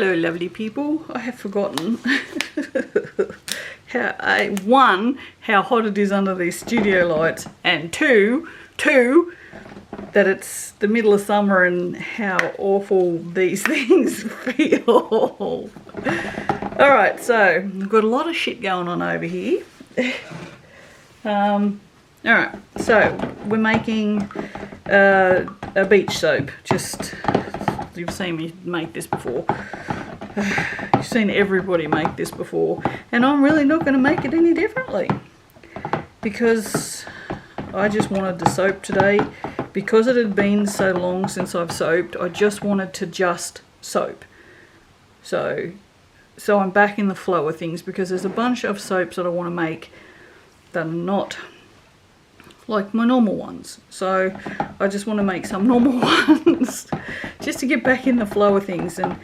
Hello lovely people, I have forgotten how how hot it is under these studio lights, and two, that it's the middle of summer and how awful these things feel. Alright, so we've got a lot of shit going on over here. Alright, so we're making a beach soap. Just, you've seen me make this before. You've seen everybody make this before, and I'm really not going to make it any differently because I just wanted the soap today. Because it had been so long since I've soaped, I just wanted to just soap. So I'm back in the flow of things because there's a bunch of soaps that I want to make that are not like my normal ones. So I just want to make some normal ones just to get back in the flow of things. And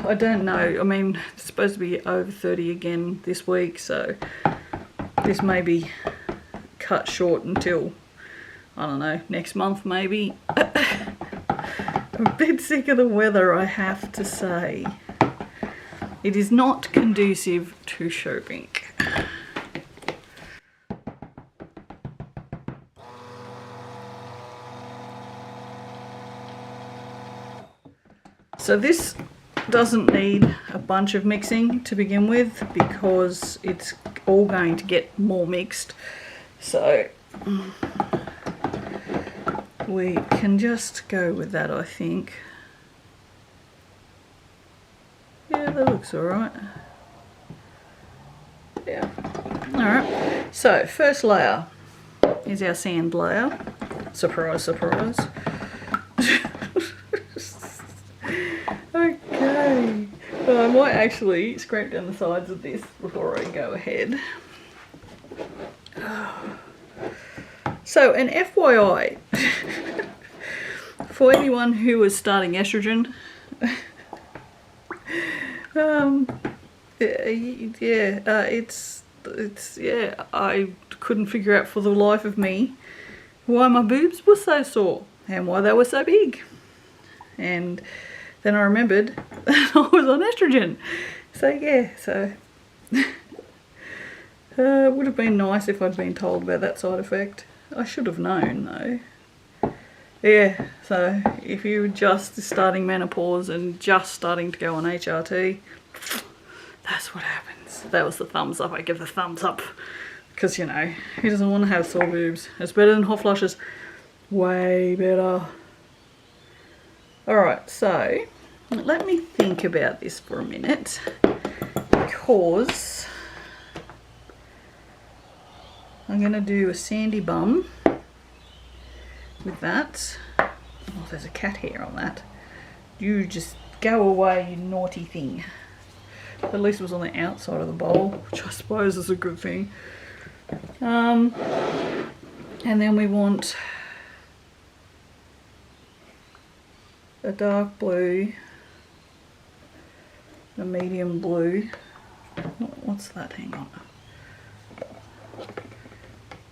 I don't know, I mean, it's supposed to be over 30 again this week, so this may be cut short until, I don't know, next month maybe. I'm a bit sick of the weather, I have to say. It is not conducive to shopping. So this doesn't need a bunch of mixing to begin with because it's all going to get more mixed. So we can just go with that, I think. Yeah, that looks alright. Yeah. Alright, so first layer is our sand layer. Surprise, surprise. Okay. Well, I might actually scrape down the sides of this before I go ahead. So, an FYI, for anyone who is starting estrogen, yeah, I couldn't figure out for the life of me why my boobs were so sore and why they were so big. And then I remembered that I was on estrogen. So yeah, so it would have been nice if I'd been told about that side effect. I should have known though. Yeah, so if you're just starting menopause and just starting to go on HRT, that's what happens. That was the thumbs up. I give the thumbs up because, you know, who doesn't want to have sore boobs? It's better than hot flushes. Way better. Alright, so let me think about this for a minute because I'm going to do a sandy bum with that. Oh, there's a cat hair on that. You just go away, you naughty thing. At least it was on the outside of the bowl, which I suppose is a good thing. And then we want a dark blue, a medium blue. What's that? Hang on.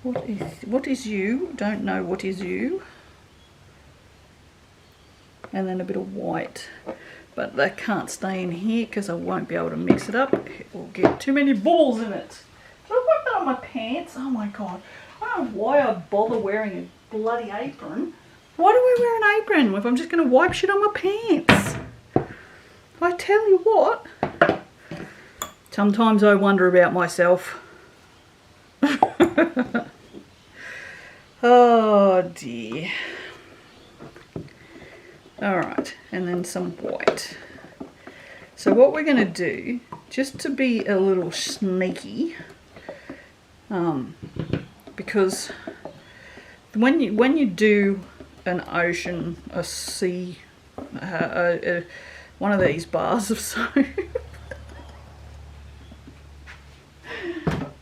What is you? Don't know what is you. And then a bit of white, but that can't stay in here because I won't be able to mix it up. It will get too many balls in it. Did I wipe that on my pants? Oh my god! I don't know why I bother wearing a bloody apron. Why do I wear an apron if I'm just going to wipe shit on my pants? I tell you what, sometimes I wonder about myself. Oh dear. Alright, and then some white. So what we're going to do, just to be a little sneaky, because when you do an ocean, a sea, one of these bars of soap.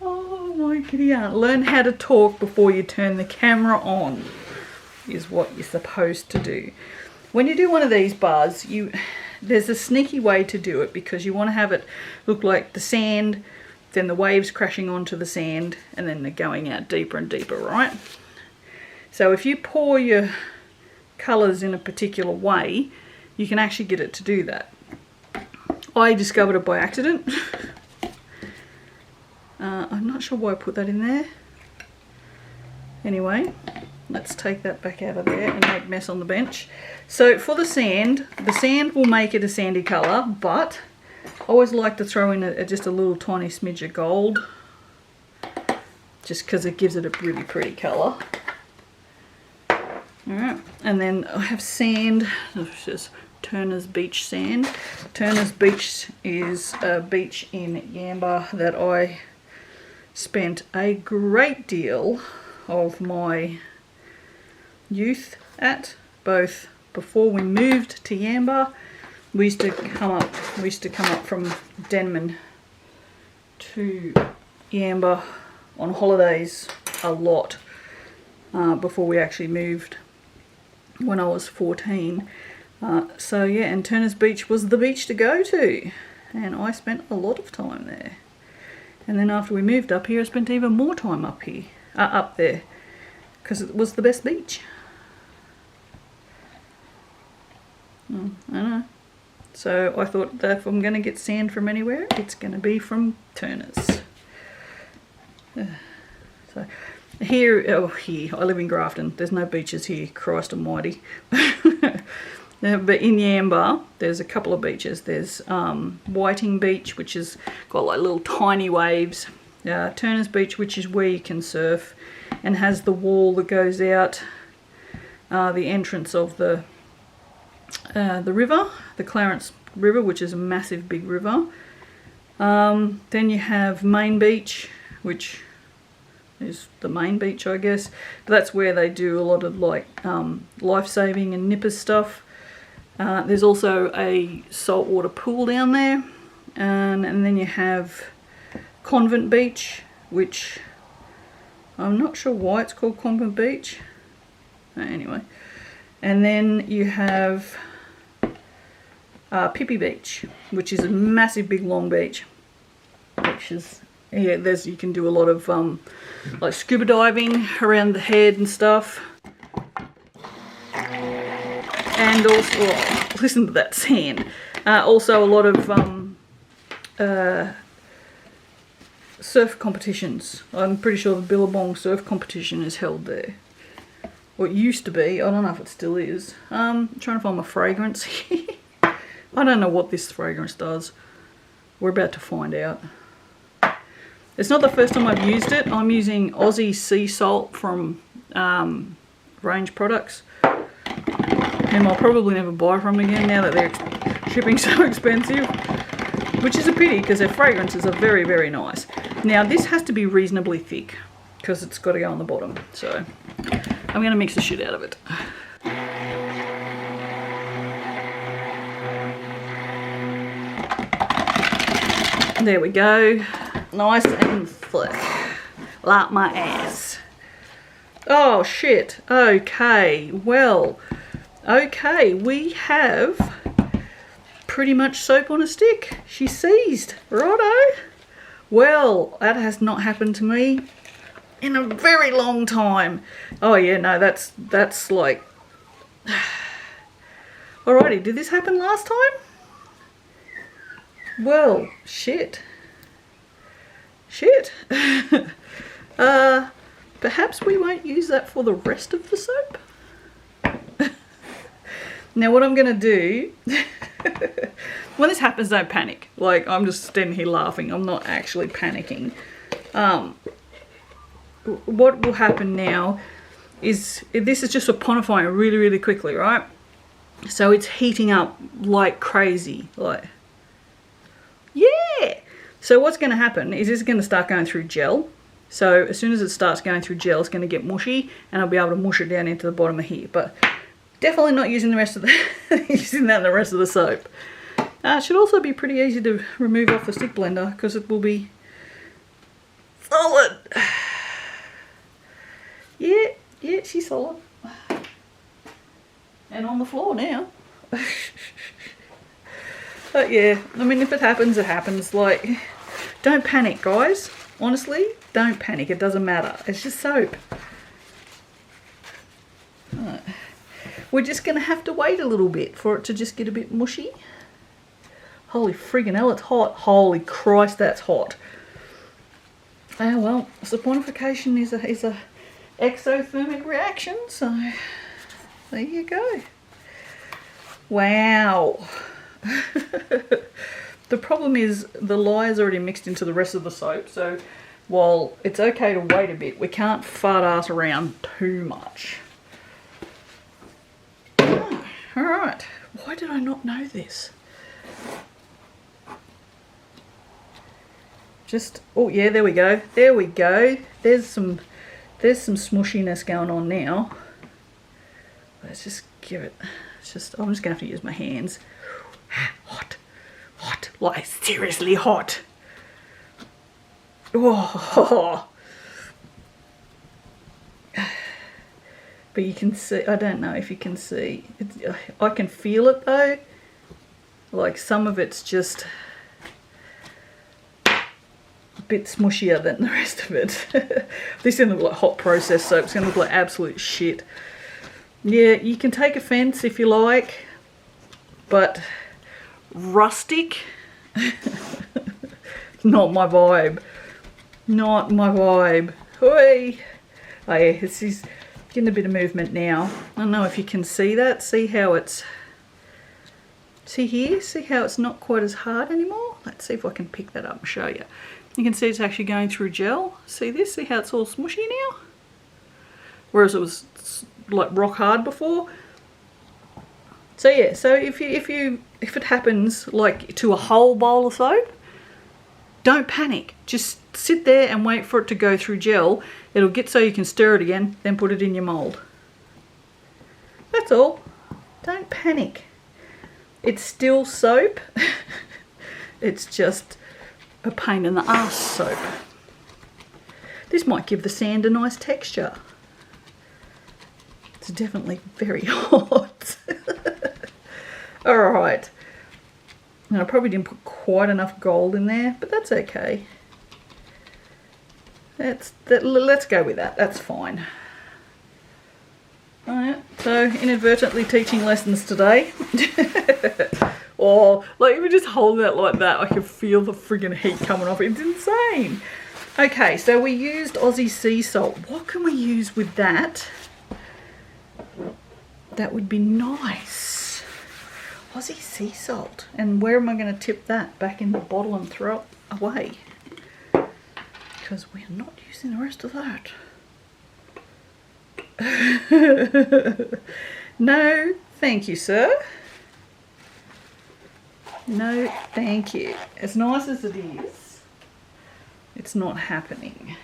Oh my giddy aunt. Learn how to talk before you turn the camera on is what you're supposed to do. When you do one of these bars, there's a sneaky way to do it because you want to have it look like the sand, then the waves crashing onto the sand, and then they're going out deeper and deeper, right? So if you pour your colours in a particular way, you can actually get it to do that. I discovered it by accident. I'm not sure why I put that in there. Anyway, let's take that back out of there and make mess on the bench. So for the sand will make it a sandy colour, but I always like to throw in just a little tiny smidge of gold, just because it gives it a really pretty colour. Alright, and then I have sand, this is Turner's Beach sand. Turner's Beach is a beach in Yamba that I spent a great deal of my youth at, both before we moved to Yamba. We used to come up from Denman to Yamba on holidays a lot before we actually moved when I was 14. So yeah, and Turner's Beach was the beach to go to, and I spent a lot of time there. And then after we moved up here, I spent even more time up there, because it was the best beach. I know. So I thought that if I'm going to get sand from anywhere, it's going to be from Turner's. So here, I live in Grafton. There's no beaches here, Christ almighty. But in Yamba, there's a couple of beaches. There's Whiting Beach, which has got like little tiny waves. Turner's Beach, which is where you can surf, and has the wall that goes out the entrance of the river, the Clarence River, which is a massive big river. Then you have Main Beach, which is the main beach, I guess. But that's where they do a lot of like life-saving and nippers stuff. There's also a saltwater pool down there, and then you have Convent Beach, which I'm not sure why it's called Convent Beach. Anyway, and then you have Pippi Beach, which is a massive big long beach, which is, yeah, you can do a lot of like scuba diving around the head and stuff. And also, oh, listen to that sand. Also a lot of surf competitions. I'm pretty sure the Billabong surf competition is held there. Or it used to be. I don't know if it still is. I'm trying to find my fragrance. I don't know what this fragrance does. We're about to find out. It's not the first time I've used it. I'm using Aussie sea salt from Range Products, whom I'll probably never buy from again now that they're shipping so expensive, which is a pity because their fragrances are very, very nice. Now this has to be reasonably thick because it's got to go on the bottom, so I'm going to mix the shit out of it. There we go, nice and thick, like my ass. Oh shit, okay, well, okay, we have pretty much soap on a stick. She seized, righto. Well, that has not happened to me in a very long time. Oh yeah, no, that's like, alrighty, did this happen last time? Well, shit. Perhaps we won't use that for the rest of the soap. Now what I'm going to do, when this happens, don't panic. Like, I'm just standing here laughing. I'm not actually panicking. What will happen now is, this is just saponifying really, really quickly, right? So it's heating up like crazy. Like, yeah! So what's going to happen is it's going to start going through gel. So as soon as it starts going through gel, it's going to get mushy, and I'll be able to mush it down into the bottom of here. But definitely not using the rest of the using that in the rest of the soap. It should also be pretty easy to remove off the stick blender because it will be solid. Yeah, she's solid. And on the floor now. But yeah, I mean, if it happens, it happens. Like, don't panic, guys. Honestly, don't panic. It doesn't matter. It's just soap. Right. We're just going to have to wait a little bit for it to just get a bit mushy. Holy friggin' hell, it's hot. Holy Christ, that's hot. Oh well, saponification is a exothermic reaction, so there you go. Wow. The problem is the lye is already mixed into the rest of the soap, so while it's okay to wait a bit, we can't fart ass around too much. Oh, alright, why did I not know this? Just, oh yeah, there we go. There we go. There's some smushiness going on now. Let's just give it, I'm just going to have to use my hands. Hot, hot, like seriously hot. Oh. But you can see, I don't know if you can see, I can feel it though. Like some of it's just a bit smushier than the rest of it. This is going to look like hot process soap. It's going to look like absolute shit. Yeah, you can take offense if you like, but rustic, not my vibe. Not my vibe. Hoi! Oh yeah, this is getting a bit of movement now. I don't know if you can see that. See how it's... See here? See how it's not quite as hard anymore? Let's see if I can pick that up and show you. You can see it's actually going through gel. See this? See how it's all smushy now? Whereas it was like rock hard before. So yeah, so if it happens like to a whole bowl of soap, don't panic. Just sit there and wait for it to go through gel. It'll get so you can stir it again, then put it in your mould. That's all. Don't panic. It's still soap. It's just a pain in the ass soap. This might give the sand a nice texture. It's definitely very hot. Alright. And I probably didn't put quite enough gold in there, but that's okay. Let's go with that. That's fine. Alright, so inadvertently teaching lessons today. Oh, like if you just hold that like that, I can feel the friggin' heat coming off. It's insane. Okay, so we used Aussie sea salt. What can we use with that? That would be nice. Aussie sea salt. And where am I going to tip that? Back in the bottle and throw it away? Because we're not using the rest of that. No, thank you, sir. No, thank you. As nice as it is, it's not happening.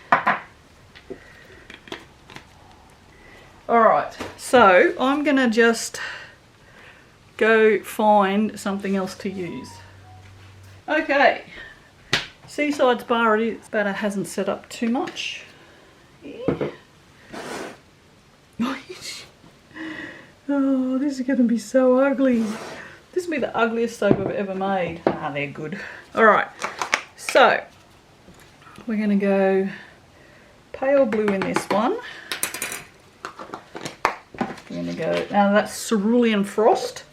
Alright, so I'm going to just go find something else to use. Okay, Seaside's bar it is, but it hasn't set up too much. Yeah. Oh, this is going to be so ugly. This will be the ugliest soap I've ever made. Ah, they're good. Alright, so we're going to go pale blue in this one. We're going to go, now that's Cerulean Frost.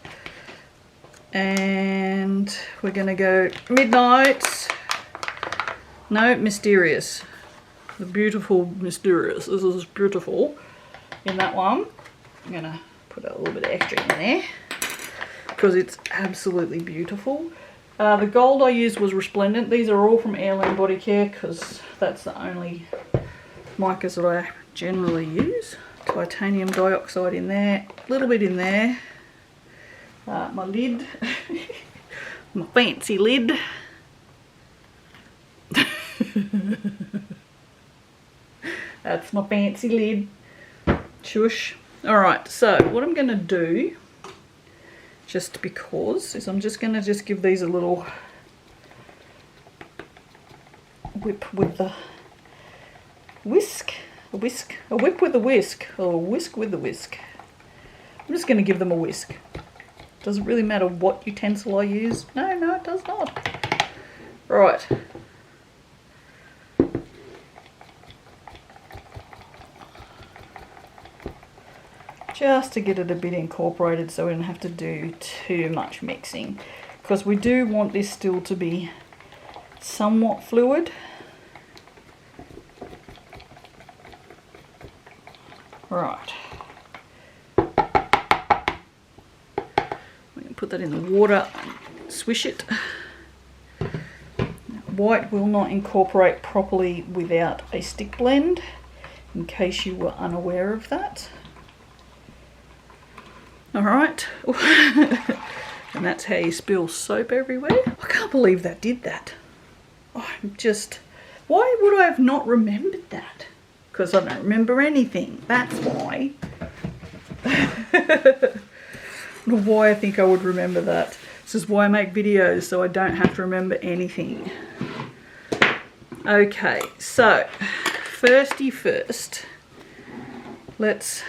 And we're going to go Midnight. No, Mysterious. The beautiful Mysterious. This is beautiful in that one. I'm going to put a little bit of extra in there because it's absolutely beautiful. The gold I used was Resplendent. These are all from Heirloom Body Care because that's the only micas that I generally use. Titanium dioxide in there, a little bit in there. My lid, my fancy lid. That's my fancy lid. Shush. Alright, so what I'm going to do, just because, is I'm just going to just give these a little whip with the whisk. A whip with a whisk, or a whisk with the whisk. I'm just going to give them a whisk. Does it really matter what utensil I use? No, it does not. Right. Just to get it a bit incorporated so we don't have to do too much mixing. because we do want this still to be somewhat fluid. Right. We can put that in the water and swish it. White will not incorporate properly without a stick blend, in case you were unaware of that. Alright. And that's how you spill soap everywhere. I can't believe that did that. I'm just... Why would I have not remembered that? Because I don't remember anything. That's why. Why I think I would remember that. This is why I make videos, so I don't have to remember anything. Okay, so firsty first, let's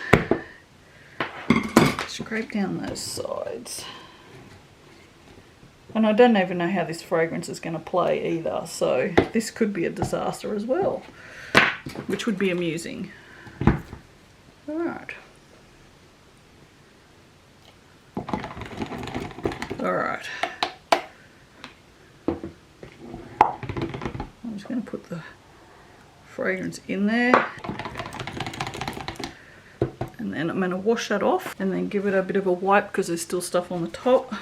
scrape down those sides. And I don't even know how this fragrance is going to play either, so this could be a disaster as well, which would be amusing. Alright. Alright. I'm just going to put the fragrance in there. And then I'm going to wash that off and then give it a bit of a wipe because there's still stuff on the top.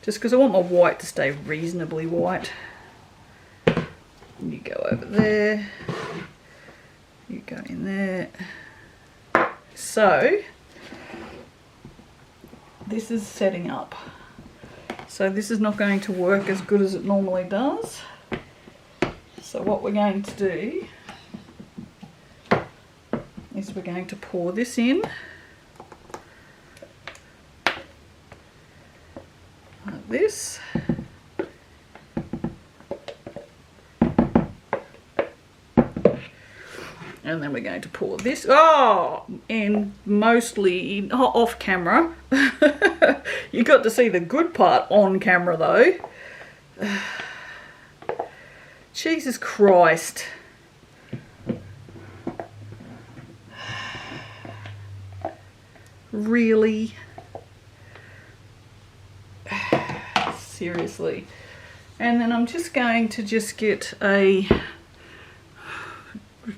Just because I want my white to stay reasonably white. You go over there. You go in there. So, this is setting up. So this is not going to work as good as it normally does. So what we're going to do is we're going to pour this in. Like this. And then we're going to pour this, and mostly off camera. You got to see the good part on camera though. Jesus Christ. Really? Seriously. And then I'm just going to get a,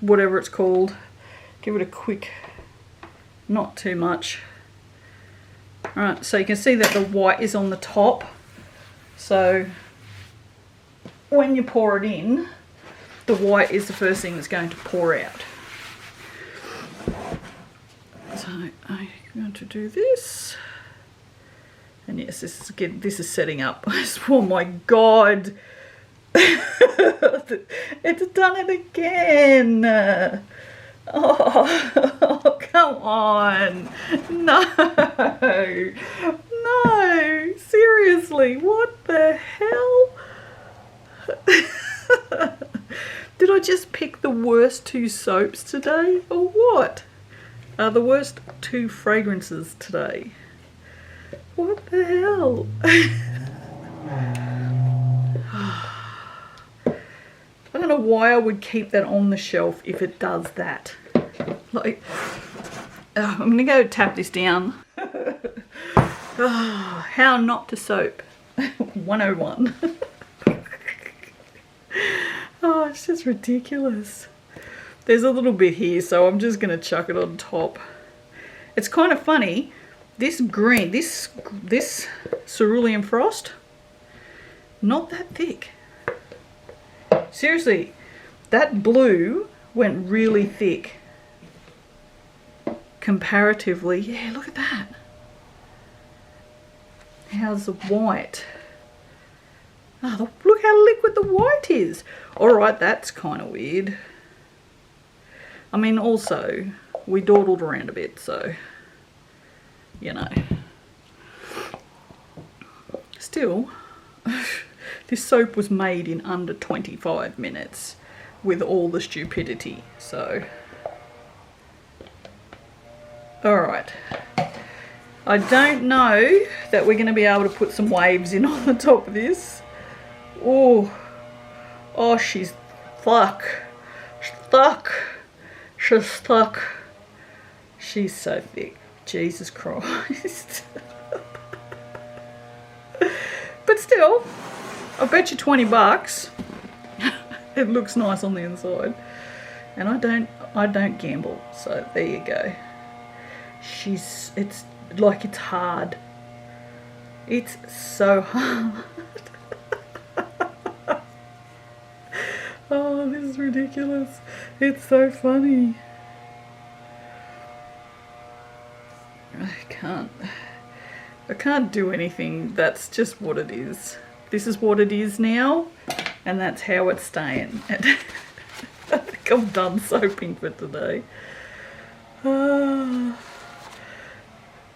whatever it's called, give it a quick, not too much. Alright, so you can see that the white is on the top. So when you pour it in, the white is the first thing that's going to pour out. So I'm going to do this. And yes, this is setting up. Oh my God. It's done it again. Oh, come on. No. No. Seriously, what the hell? Did I just pick the worst two soaps today or what? The worst two fragrances today. What the hell? I don't know why I would keep that on the shelf if it does that. Like, I'm going to go tap this down. How not to soap. 101. Oh, it's just ridiculous. There's a little bit here, so I'm just going to chuck it on top. It's kind of funny. This green, this cerulean frost, not that thick. Seriously, that blue went really thick comparatively. Yeah, look at that. How's the white? Oh, look how liquid the white is. Alright, that's kind of weird. I mean, also, we dawdled around a bit, so, you know. Still, this soap was made in under 25 minutes with all the stupidity, so. Alright. I don't know that we're going to be able to put some waves in on the top of this. Oh, she's stuck. She's stuck. She's so thick. Jesus Christ. But but still, I bet you 20 bucks. It looks nice on the inside. And I don't gamble, so there you go. It's like it's hard. It's so hard. Oh, this is ridiculous. It's so funny. I can't do anything. That's just what it is. This is what it is now, and that's how it's staying. I think I'm done soaping for today. Oh,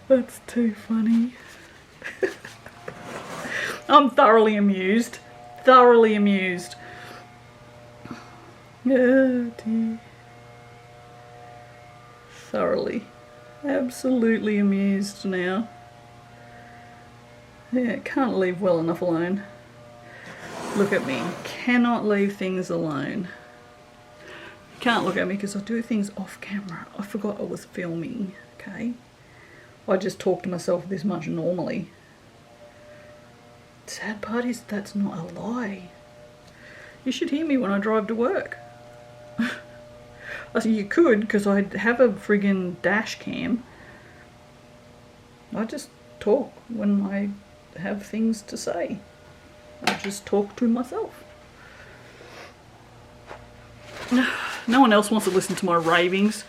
that's too funny. I'm thoroughly amused. Thoroughly amused. Oh dear. Thoroughly. Absolutely amused now. Yeah, can't leave well enough alone. Look at me. Cannot leave things alone. Can't look at me because I do things off camera. I forgot I was filming, okay? I just talk to myself this much normally. Sad part is that's not a lie. You should hear me when I drive to work. I said you could, because I have a friggin' dash cam. I just talk when I have things to say. I just talk to myself. No one else wants to listen to my ravings.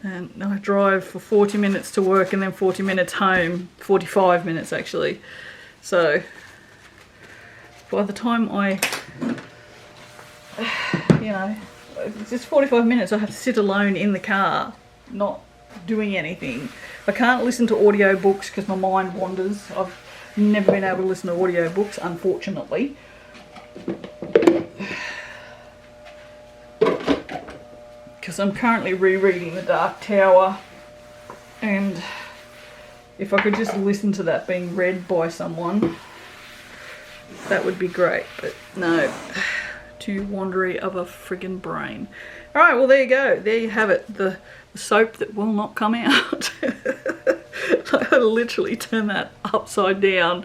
And I drive for 40 minutes to work and then 40 minutes home. 45 minutes actually. So by the time it's just 45 minutes I have to sit alone in the car, not doing anything. I can't listen to audiobooks because my mind wanders. I've never been able to listen to audiobooks, unfortunately. Because I'm currently rereading The Dark Tower, and if I could just listen to that being read by someone, that would be great, but no, too wandery of a friggin' brain. Alright, well there you go, there you have it, the soap that will not come out. I literally turned that upside down.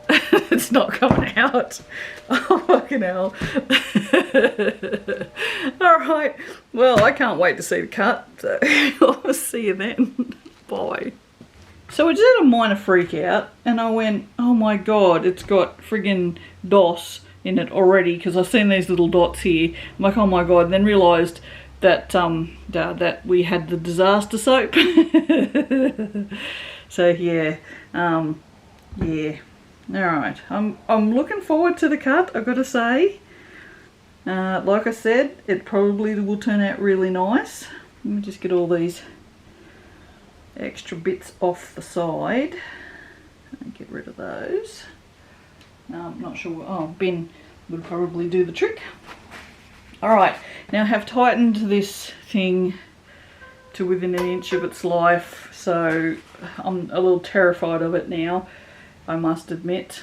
It's not coming out. Oh fucking hell. Alright, well I can't wait to see the cut, so I'll see you then. Bye. So I just had a minor freak out and I went, oh my god, it's got friggin' DOS in it already, because I've seen these little dots here. I'm like, oh my god, and then realised that that we had the disaster soap. So yeah, yeah. Alright, I'm looking forward to the cut, I've got to say. Like I said, it probably will turn out really nice. Let me just get all these extra bits off the side and get rid of those. I'm not sure. Oh, bin would probably do the trick. Alright, now I have tightened this thing to within an inch of its life, so I'm a little terrified of it now, I must admit.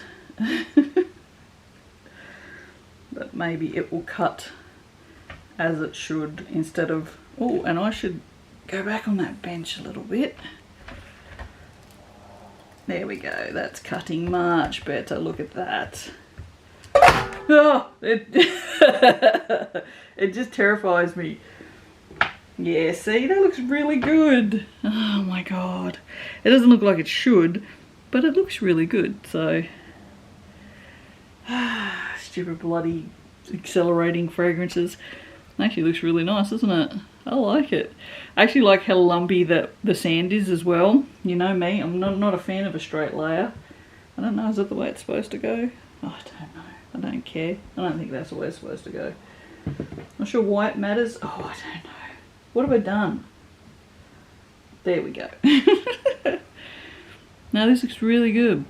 But maybe it will cut as it should instead of... Oh, and I should go back on that bench a little bit. There we go, that's cutting much better, look at that. Oh, it just terrifies me. Yeah, see, that looks really good. Oh my god. It doesn't look like it should, but it looks really good, so. Stupid bloody accelerating fragrances. Actually looks really nice, doesn't it? I like it. I actually like how lumpy the sand is as well. You know me, I'm not a fan of a straight layer. I don't know, is that the way it's supposed to go? Oh, I don't know. I don't care. I don't think that's the way it's supposed to go. Not sure why it matters. Oh, I don't know. What have I done? There we go. Now this looks really good.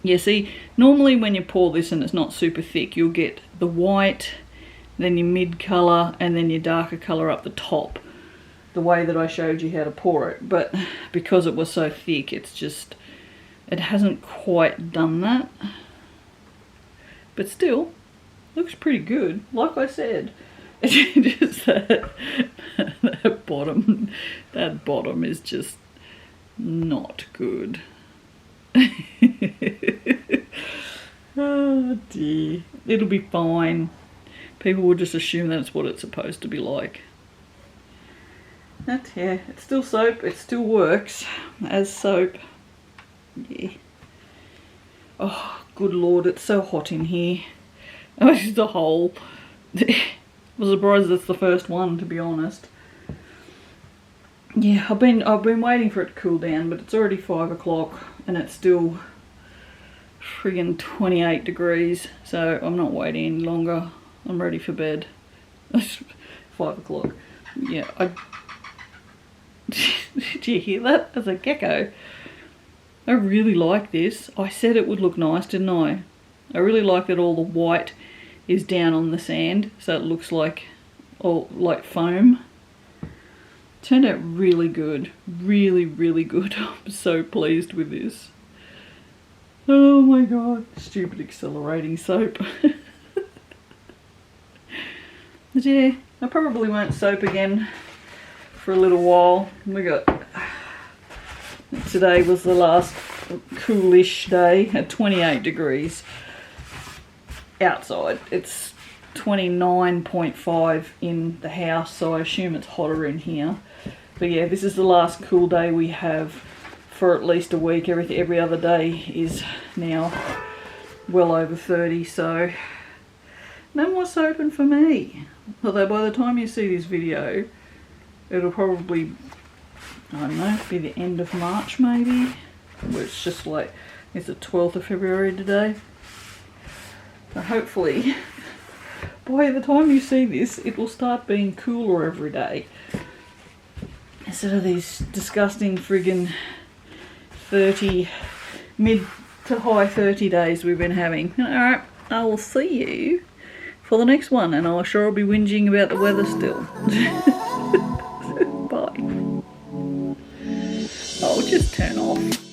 Yeah, see, normally when you pour this and it's not super thick, you'll get the white, then your mid colour, and then your darker colour up the top. The way that I showed you how to pour it. But because it was so thick, it's just, it hasn't quite done that. But still, looks pretty good. Like I said, it's just that bottom is just, not good. Oh dear. It'll be fine. People will just assume that's what it's supposed to be like. But yeah, it's still soap. It still works as soap. Yeah. Oh, good lord, it's so hot in here. Oh, it's just a hole. I was surprised it's the first one, to be honest. Yeah, I've been waiting for it to cool down, but it's already 5 o'clock and it's still friggin' 28 degrees, so I'm not waiting any longer. I'm ready for bed. 5 o'clock. Yeah, did you hear that? As a gecko. I really like this. I said it would look nice, didn't I? I really like that all the white is down on the sand, so it looks like foam. Turned out really good. Really, really good. I'm so pleased with this. Oh my god. Stupid accelerating soap. But yeah, I probably won't soap again for a little while. Today was the last coolish day at 28 degrees outside. It's 29.5 in the house, so I assume it's hotter in here. But yeah, this is the last cool day we have for at least a week. Every other day is now well over 30, so no more soaping for me. Although by the time you see this video, it'll probably, I don't know, be the end of March maybe. Where it's just like, it's the 12th of February today. So hopefully, by the time you see this, it will start being cooler every day. Instead of these disgusting friggin' 30, mid to high 30 days we've been having. Alright, I will see you for the next one, and I'll sure be whinging about the weather still. Bye. I'll just turn off.